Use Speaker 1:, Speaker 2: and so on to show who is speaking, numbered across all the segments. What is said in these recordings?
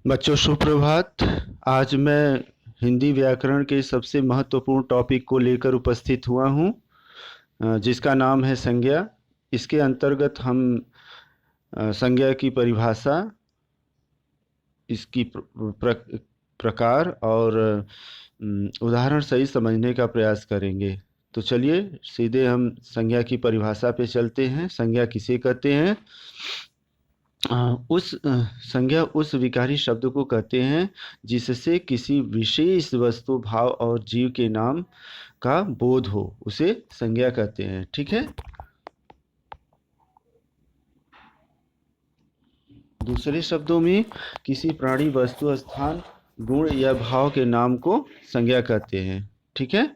Speaker 1: बच्चों सुप्रभात। आज मैं हिंदी व्याकरण के सबसे महत्वपूर्ण टॉपिक को लेकर उपस्थित हुआ हूँ, जिसका नाम है संज्ञा। इसके अंतर्गत हम संज्ञा की परिभाषा, इसकी प्रकार और उदाहरण सही समझने का प्रयास करेंगे। तो चलिए सीधे हम संज्ञा की परिभाषा पे चलते हैं। संज्ञा किसे कहते हैं? संज्ञा उस विकारी शब्द को कहते हैं जिससे किसी विशेष वस्तु, भाव और जीव के नाम का बोध हो, उसे संज्ञा कहते हैं। ठीक है। दूसरे शब्दों में किसी प्राणी, वस्तु, स्थान, गुण या भाव के नाम को संज्ञा कहते हैं। ठीक है।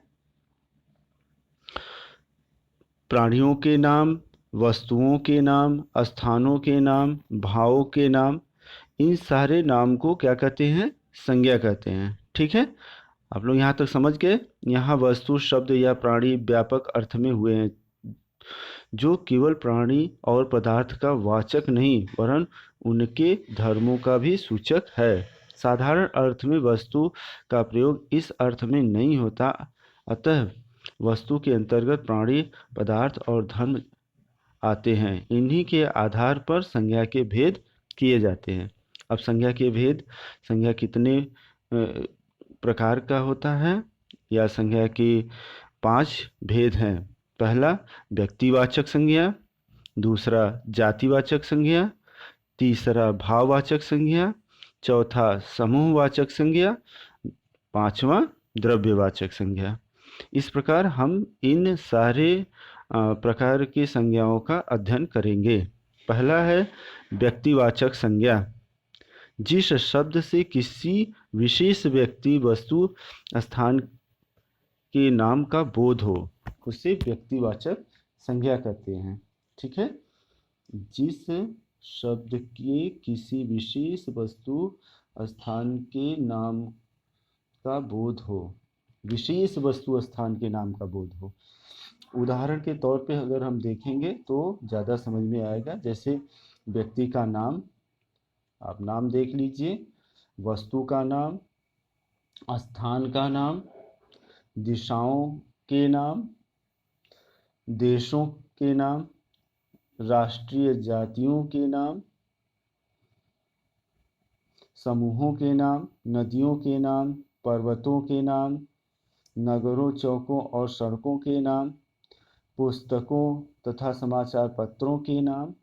Speaker 1: प्राणियों के नाम, वस्तुओं के नाम, स्थानों के नाम, भावों के नाम, इन सारे नाम को क्या कहते हैं? संज्ञा कहते हैं। ठीक है। आप लोग यहाँ तक समझ गए? यहाँ वस्तु शब्द या प्राणी व्यापक अर्थ में हुए हैं, जो केवल प्राणी और पदार्थ का वाचक नहीं वरन उनके धर्मों का भी सूचक है। साधारण अर्थ में वस्तु का प्रयोग इस अर्थ में नहीं होता, अतः वस्तु के अंतर्गत प्राणी, पदार्थ और धर्म आते हैं। इन्हीं के आधार पर संज्ञा के भेद किए जाते हैं। अब संज्ञा के भेद, संज्ञा कितने प्रकार का होता है, या संज्ञा के 5 भेद हैं। पहला व्यक्तिवाचक संज्ञा, दूसरा जातिवाचक संज्ञा, तीसरा भाववाचक संज्ञा, चौथा समूहवाचक संज्ञा, पांचवा द्रव्यवाचक संज्ञा। इस प्रकार हम इन सारे प्रकार की संज्ञाओं का अध्ययन करेंगे। पहला है व्यक्तिवाचक संज्ञा। जिस शब्द से किसी विशेष व्यक्ति, वस्तु, स्थान के नाम का बोध हो, उसे व्यक्तिवाचक संज्ञा कहते हैं। ठीक है। जिस शब्द के किसी विशेष वस्तु, स्थान के नाम का बोध हो, विशेष वस्तु, स्थान के नाम का बोध हो। उदाहरण के तौर पे अगर हम देखेंगे तो ज़्यादा समझ में आएगा। जैसे व्यक्ति का नाम, आप नाम देख लीजिए, वस्तु का नाम, स्थान का नाम, दिशाओं के नाम, देशों के नाम, राष्ट्रीय जातियों के नाम, समूहों के नाम, नदियों के नाम, पर्वतों के नाम, नगरों, चौकों और सड़कों के नाम, पुस्तकों तथा समाचार पत्रों के नाम,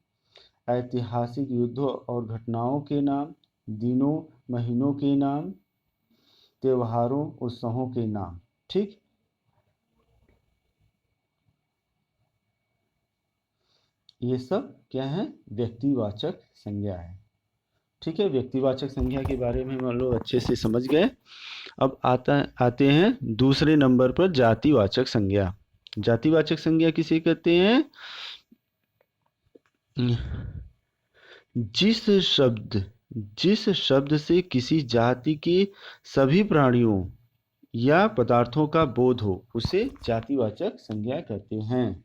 Speaker 1: ऐतिहासिक युद्धों और घटनाओं के नाम, दिनों, महीनों के नाम, त्योहारों, उत्सवों के नाम। ठीक। ये सब क्या है? व्यक्तिवाचक संज्ञा है। ठीक है। व्यक्तिवाचक संज्ञा के बारे में हम लोग अच्छे से समझ गए। अब आते हैं दूसरे नंबर पर जातिवाचक संज्ञा। जातिवाचक संज्ञा किसे कहते हैं? जिस शब्द से किसी जाति के सभी प्राणियों या पदार्थों का बोध हो, उसे जातिवाचक संज्ञा कहते हैं।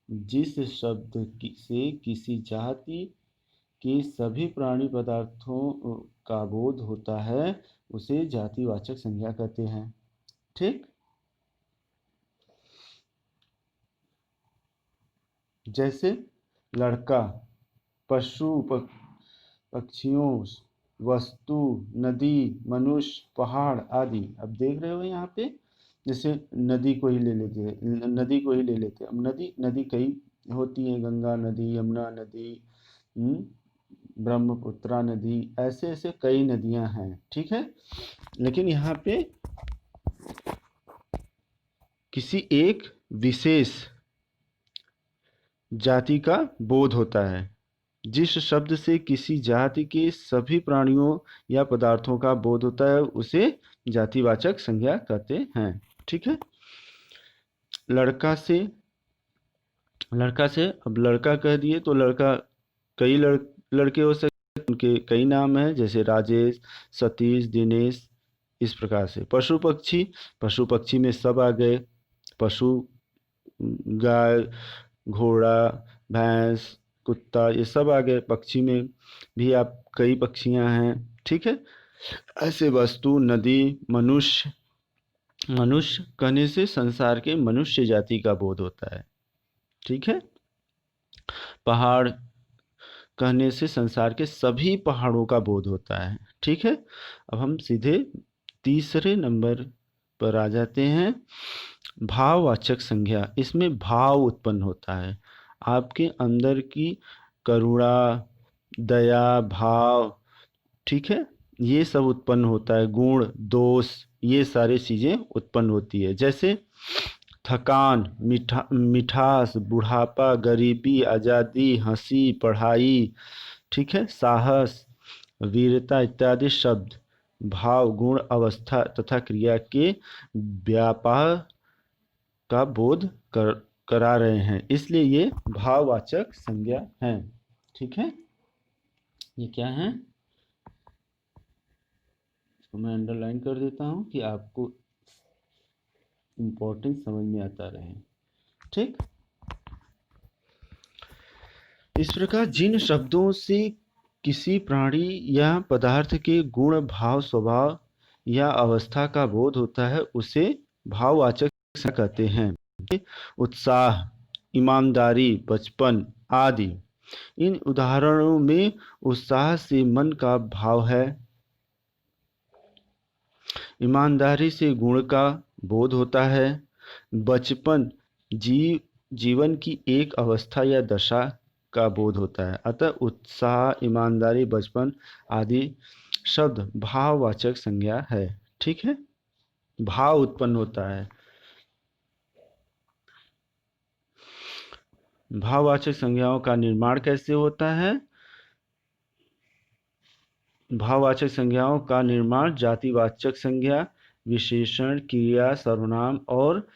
Speaker 1: जिस शब्द से किसी जाति के सभी प्राणी पदार्थों का बोध होता है, उसे जातिवाचक संज्ञा कहते हैं। ठीक। जैसे लड़का, पशु, पक्षियों, वस्तु, नदी, मनुष्य, पहाड़ आदि। अब देख रहे हो यहाँ पे, जैसे नदी को ही ले लेते हैं, अब नदी नदी कई होती है, गंगा नदी, यमुना नदी, ब्रह्मपुत्रा नदी, ऐसे ऐसे कई नदियां हैं। ठीक है। लेकिन यहाँ पे किसी एक विशेष जाति का बोध होता है। जिस शब्द से किसी जाति के सभी प्राणियों या पदार्थों का बोध होता है, उसे जातिवाचक संज्ञा कहते हैं। ठीक है। लड़का से अब लड़का कह दिए तो लड़का, कई लड़के हो सकते, उनके कई नाम हैं, जैसे राजेश, सतीश, दिनेश, इस प्रकार से। पशु पक्षी में सब आ गए। पशु, गाय, घोड़ा, भैंस, कुत्ता, ये सब आ गए। पक्षी में भी आप कई पक्षियां हैं। ठीक है। ऐसे वस्तु, नदी, मनुष्य, मनुष्य कहने से संसार के मनुष्य जाति का बोध होता है। ठीक है। पहाड़ कहने से संसार के सभी पहाड़ों का बोध होता है। ठीक है। अब हम सीधे तीसरे नंबर पर आ जाते हैं। भाववाचक संज्ञा, इसमें भाव उत्पन्न होता है। आपके अंदर की करुणा, दया भाव, ठीक है, ये सब उत्पन्न होता है। गुण, दोष, ये सारी चीज़ें उत्पन्न होती है। जैसे थकान, मिठास, बुढ़ापा, गरीबी, आज़ादी, हंसी, पढ़ाई, ठीक है, साहस, वीरता इत्यादि शब्द भाव, गुण, अवस्था तथा क्रिया के व्यापार का बोध करा रहे हैं, इसलिए ये भाववाचक संज्ञा हैं। ठीक है। ये क्या है, इसको मैं अंडरलाइन कर देता हूं कि आपको इम्पोर्टेंस समझ में आता रहे। ठीक। इस प्रकार जिन शब्दों से किसी प्राणी या पदार्थ के गुण, भाव, स्वभाव या अवस्था का बोध होता है उसे भाववाचक संज्ञा कहते हैं। उत्साह, ईमानदारी, बचपन आदि। इन उदाहरणों में उत्साह से मन का भाव है, ईमानदारी से गुण का बोध होता है, बचपन जीवन की एक अवस्था या दशा का बोध होता है। अतः उत्साह, ईमानदारी, बचपन आदि शब्द भाववाचक संज्ञा है। ठीक है। भाव उत्पन्न होता है। भाववाचक संज्ञाओं का निर्माण कैसे होता है? भाववाचक संज्ञाओं का निर्माण जातिवाचक संज्ञा, विशेषण, क्रिया, सर्वनाम और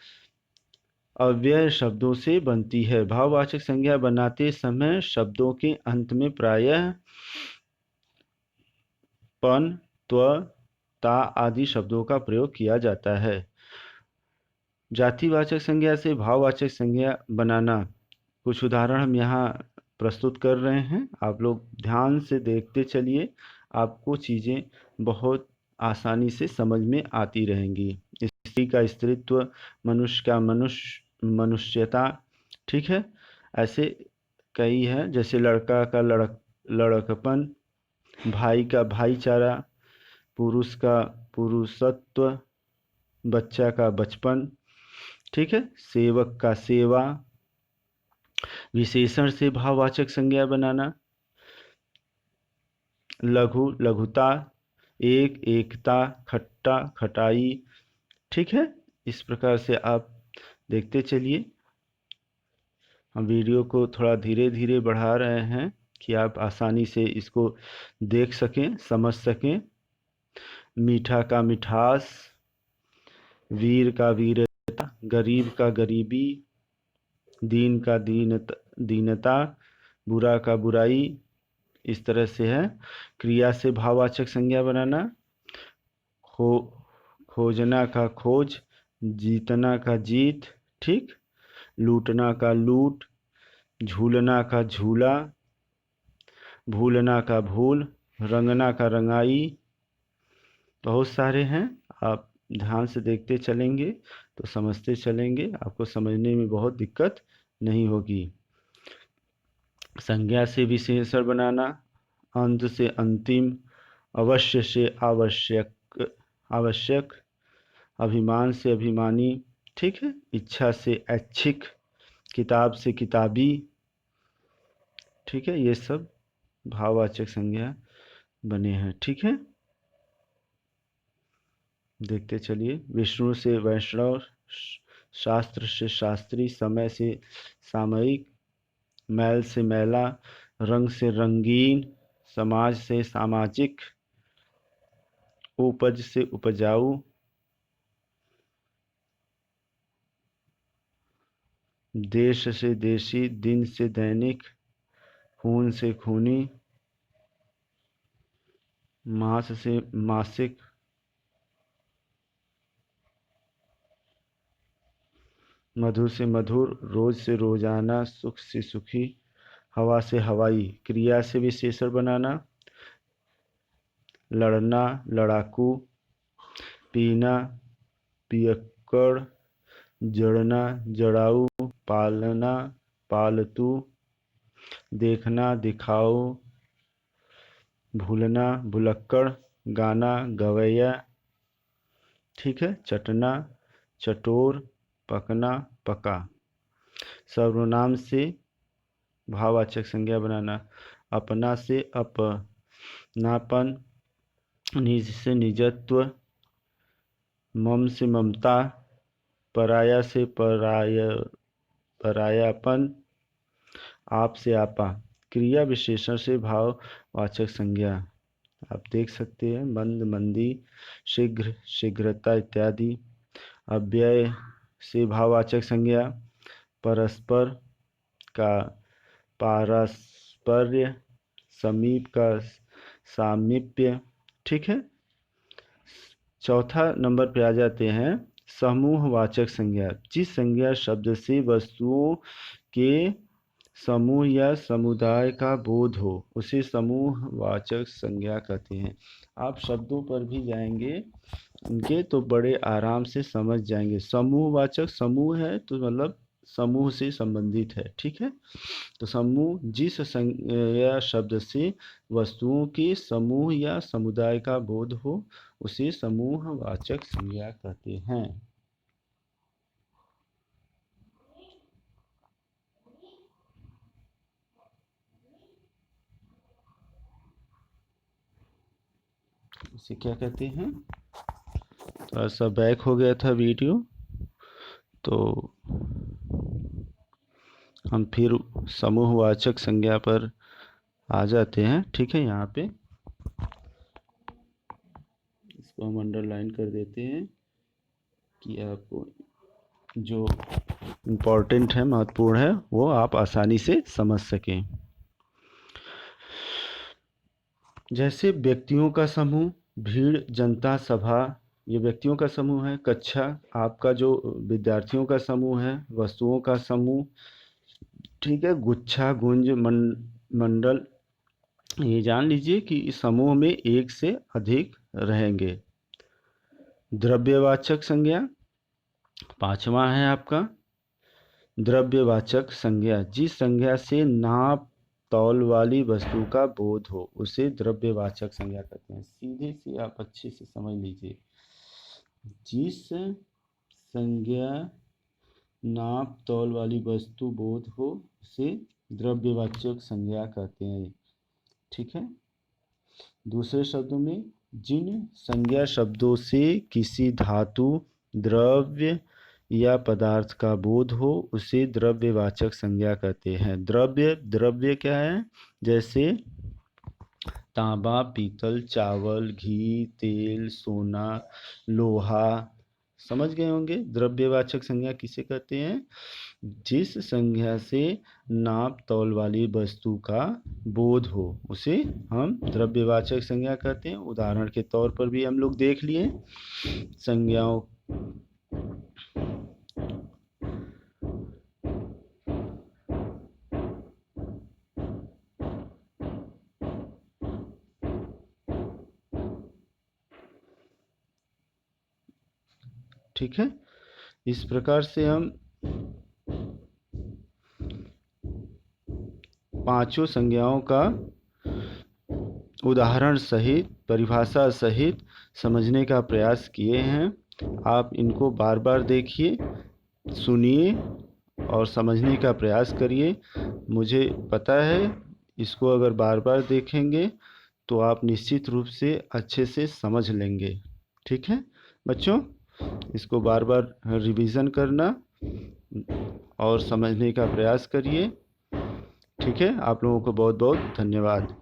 Speaker 1: अव्यय शब्दों से बनती है। भाववाचक संज्ञा बनाते समय शब्दों के अंत में प्रायः पन, त्व, ता आदि शब्दों का प्रयोग किया जाता है। जातिवाचक संज्ञा से भाववाचक संज्ञा बनाना, कुछ उदाहरण हम यहाँ प्रस्तुत कर रहे हैं। आप लोग ध्यान से देखते चलिए, आपको चीज़ें बहुत आसानी से समझ में आती रहेंगी। स्त्री का स्त्रीत्व, मनुष्य का मनुष्यता, ठीक है। ऐसे कई हैं, जैसे लड़का का लड़कपन, भाई का भाईचारा, पुरुष का पुरुषत्व, बच्चा का बचपन, ठीक है, सेवक का सेवा। विशेषण से भाववाचक संज्ञा बनाना, लघु लघुता, एक एकता, खट्टा खटाई, ठीक है। इस प्रकार से आप देखते चलिए। हम वीडियो को थोड़ा धीरे धीरे बढ़ा रहे हैं कि आप आसानी से इसको देख सकें, समझ सकें। मीठा का मिठास, वीर का वीरता, गरीब का गरीबी, दीन का दीनता, बुरा का बुराई, इस तरह से है। क्रिया से भाववाचक संज्ञा बनाना, खो खोजना का खोज, जीतना का जीत, ठीक, लूटना का लूट, झूलना का झूला, भूलना का भूल, रंगना का रंगाई, बहुत सारे हैं। आप ध्यान से देखते चलेंगे तो समझते चलेंगे, आपको समझने में बहुत दिक्कत नहीं होगी। संज्ञा से विशेषण बनाना, अंत से अंतिम, अवश्य से आवश्यक, अभिमान से अभिमानी, ठीक है, इच्छा से ऐच्छिक, किताब से किताबी, ठीक है। ये सब भाववाचक संज्ञा बने हैं। ठीक है। देखते चलिए। विष्णु से वैष्णव, शास्त्र से शास्त्री, समय से सामयिक, मैल से मैला, रंग से रंगीन, समाज से सामाजिक, उपज से उपजाऊ, देश से देशी, दिन से दैनिक, खून से खूनी, मास से मासिक, मधुर से मधुर, रोज से रोजाना, सुख से सुखी, हवा से हवाई। क्रिया से विशेषण बनाना, लड़ना, लड़ाकू, पीना, पियक्कड़, जड़ना, जड़ाऊ, पालना, पालतू, देखना, दिखाओ, भूलना, भुलक्कड़, गाना, गवैया, ठीक है। चटना, चटोर, पकना, पका। सर्वनाम से भाववाचक संज्ञा बनाना। अपना से अपनापन, निज से निजत्व, मम से ममता, पराया से परायापन, आप से आपा। क्रिया विशेषण से भाववाचक संज्ञा आप देख सकते हैं। मंद, मंदी, शीघ्र, शीघ्रता इत्यादि। अव्यय से भाववाचक संज्ञा परस्पर का पारस्पर्य, समीप का सामीप्य, ठीक है। चौथा नंबर पे आ जाते हैं समूहवाचक संज्ञा। जिस संज्ञा शब्द से वस्तुओं के समूह या समुदाय का बोध हो उसे समूहवाचक संज्ञा कहते हैं। आप शब्दों पर भी जाएंगे इनके तो बड़े आराम से समझ जाएंगे। समूहवाचक, समूह है तो मतलब समूह से संबंधित है, ठीक है। तो समूह जिस संज्ञा शब्द से वस्तुओं के समूह या समुदाय का बोध हो उसे समूहवाचक संज्ञा कहते हैं। इसे क्या कहते हैं? थोड़ा सा बैक हो गया था वीडियो, तो हम फिर समूहवाचक संज्ञा पर आ जाते हैं, ठीक है। यहाँ पे इसको हम अंडरलाइन कर देते हैं कि आपको जो इम्पोर्टेंट है, महत्वपूर्ण है, वो आप आसानी से समझ सकें। जैसे व्यक्तियों का समूह, भीड़, जनता, सभा, ये व्यक्तियों का समूह है। कक्षा, आपका जो विद्यार्थियों का समूह है। वस्तुओं का समूह, ठीक है। गुच्छा, गुंज, मंडल, ये जान लीजिए कि इस समूह में एक से अधिक रहेंगे। द्रव्यवाचक संज्ञा पांचवा है आपका। द्रव्यवाचक संज्ञा जिस संज्ञा से नाप तौल वाली वस्तु का बोध हो उसे द्रव्यवाचक संज्ञा कहते हैं। सीधे से आप अच्छे से समझ लीजिए। जिस संज्ञा नाप तौल वाली वस्तु बोध हो उसे द्रव्यवाचक संज्ञा कहते हैं, ठीक है। दूसरे शब्दों में जिन संज्ञा शब्दों से किसी धातु, द्रव्य या पदार्थ का बोध हो उसे द्रव्यवाचक संज्ञा कहते हैं। द्रव्य, द्रव्य क्या है? जैसे तांबा, पीतल, चावल, घी, तेल, सोना, लोहा, समझ गए होंगे। द्रव्यवाचक संज्ञा किसे कहते हैं? जिस संज्ञा से नाप तौल वाली वस्तु का बोध हो उसे हम द्रव्यवाचक संज्ञा कहते हैं। उदाहरण के तौर पर भी हम लोग देख लिए संज्ञाओं। ठीक है, इस प्रकार से हम पांचों संज्ञाओं का उदाहरण सहित, परिभाषा सहित समझने का प्रयास किए हैं। आप इनको बार बार देखिए, सुनिए और समझने का प्रयास करिए। मुझे पता है इसको अगर बार बार देखेंगे तो आप निश्चित रूप से अच्छे से समझ लेंगे, ठीक है बच्चों। इसको बार बार रिवीजन करना और समझने का प्रयास करिए, ठीक है। आप लोगों को बहुत बहुत धन्यवाद।